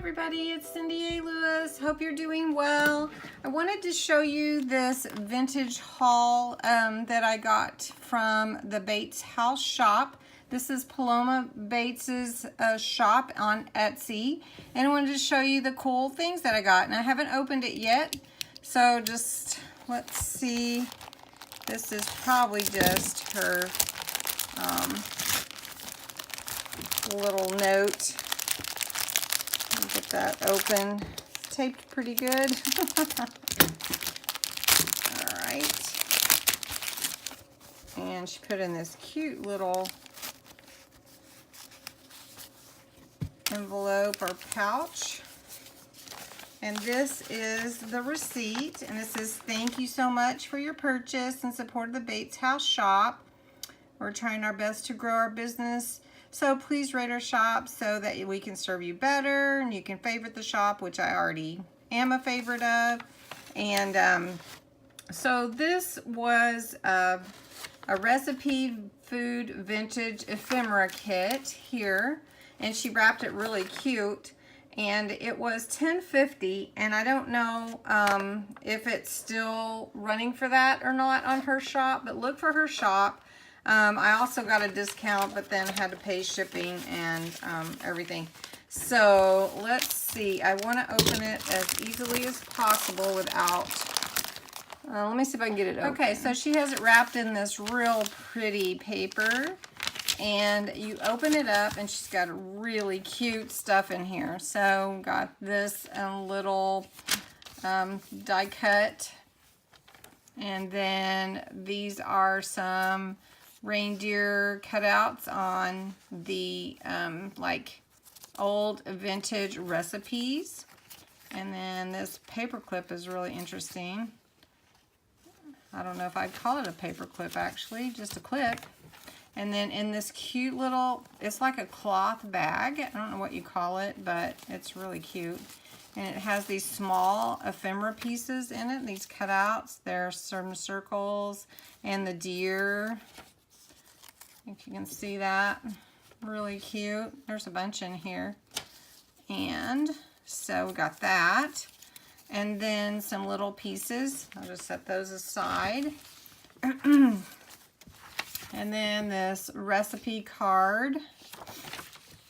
everybody, it's Cindy A. Lewis. Hope you're doing well. I wanted to show you this vintage haul that I got from the BatesHouse Shop. This is Paloma Bates's shop on Etsy, and I wanted to show you the cool things that I got. And I haven't opened it yet, so just let's see. This is probably just her little note. Get that open. It's taped pretty good. Alright. And she put in this cute little envelope or pouch. And this is the receipt. And it says, "Thank you so much for your purchase and support of the BatesHouse Shop. We're trying our best to grow our business. So please rate our shop so that we can serve you better, and you can favorite the shop," which I already am a favorite of. And so this was a recipe food vintage ephemera kit here, and she wrapped it really cute. And it was $10.50, and I don't know if it's still running for that or not on her shop, but look for her shop. I also got a discount, but then had to pay shipping and everything. So let's see. I want to open it as easily as possible without... let me see if I can get it open. Okay, so she has it wrapped in this real pretty paper. And you open it up, and she's got really cute stuff in here. So got this little die cut. And then these are some reindeer cutouts on the like old vintage recipes. And then this paper clip is really interesting. I don't know if I'd call it a paper clip, actually, just a clip. And then in this cute little, it's like a cloth bag. I don't know what you call it, but it's really cute. And it has these small ephemera pieces in it, these cutouts. There's some circles and the deer. I think you can see that. Really cute. There's a bunch in here. And so we got that. And then some little pieces. I'll just set those aside. And then this recipe card.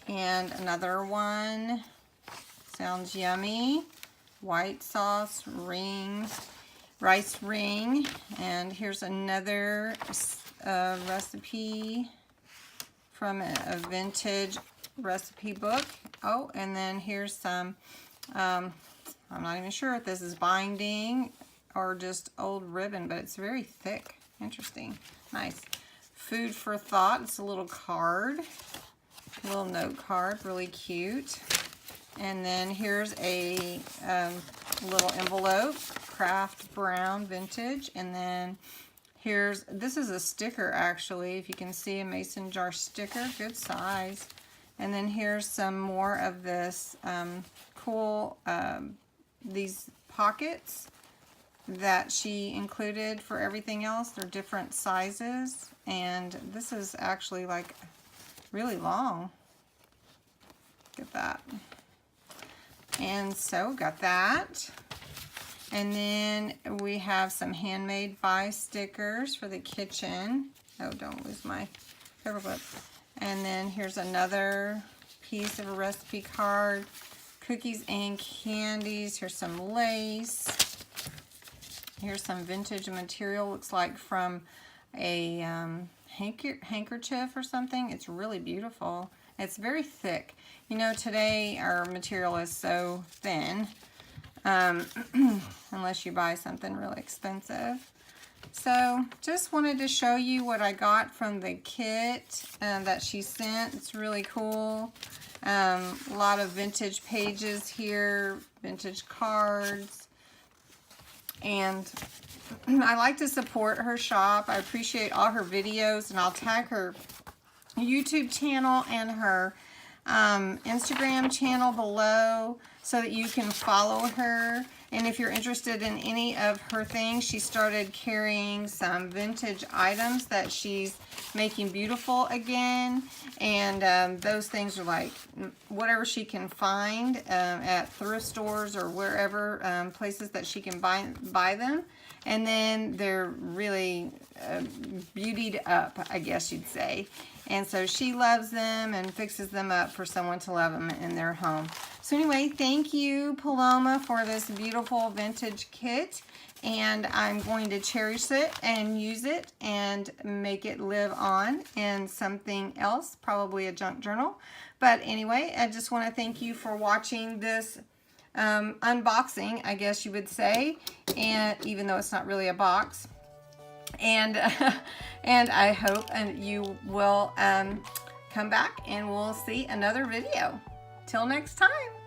And another one. Sounds yummy. White sauce ring. Rice ring. And here's another recipe from a vintage recipe book. Oh, and then here's some, I'm not even sure if this is binding or just old ribbon, but it's very thick. Interesting. Nice. Food for thought. It's a little card, a little note card, really cute. And then here's a little envelope, craft brown vintage. And then this is a sticker, actually, if you can see, a mason jar sticker, good size. And then here's some more of this cool, these pockets that she included for everything else. They're different sizes, and this is actually like really long. Look at that. And so got that. And then we have some handmade by stickers for the kitchen. Oh, don't lose my paper clip. And then here's another piece of a recipe card. Cookies and candies. Here's some lace. Here's some vintage material. Looks like from a handkerchief or something. It's really beautiful. It's very thick. You know, today our material is so thin. Unless you buy something really expensive. So just wanted to show you what I got from the kit that she sent. It's really cool. A lot of vintage pages here, vintage cards. And I like to support her shop. I appreciate all her videos, and I'll tag her YouTube channel and her Instagram channel below so that you can follow her. And if you're interested in any of her things, she started carrying some vintage items that she's making beautiful again. And those things are like whatever she can find at thrift stores or wherever, places that she can buy them. And then they're really beautied up, I guess you'd say. And so she loves them and fixes them up for someone to love them in their home. So anyway, thank you, Paloma, for this beautiful vintage kit. And I'm going to cherish it and use it and make it live on in something else, probably a junk journal. But anyway, I just want to thank you for watching this unboxing, I guess you would say, and even though it's not really a box. And and I hope you will come back and we'll see another video. Till next time.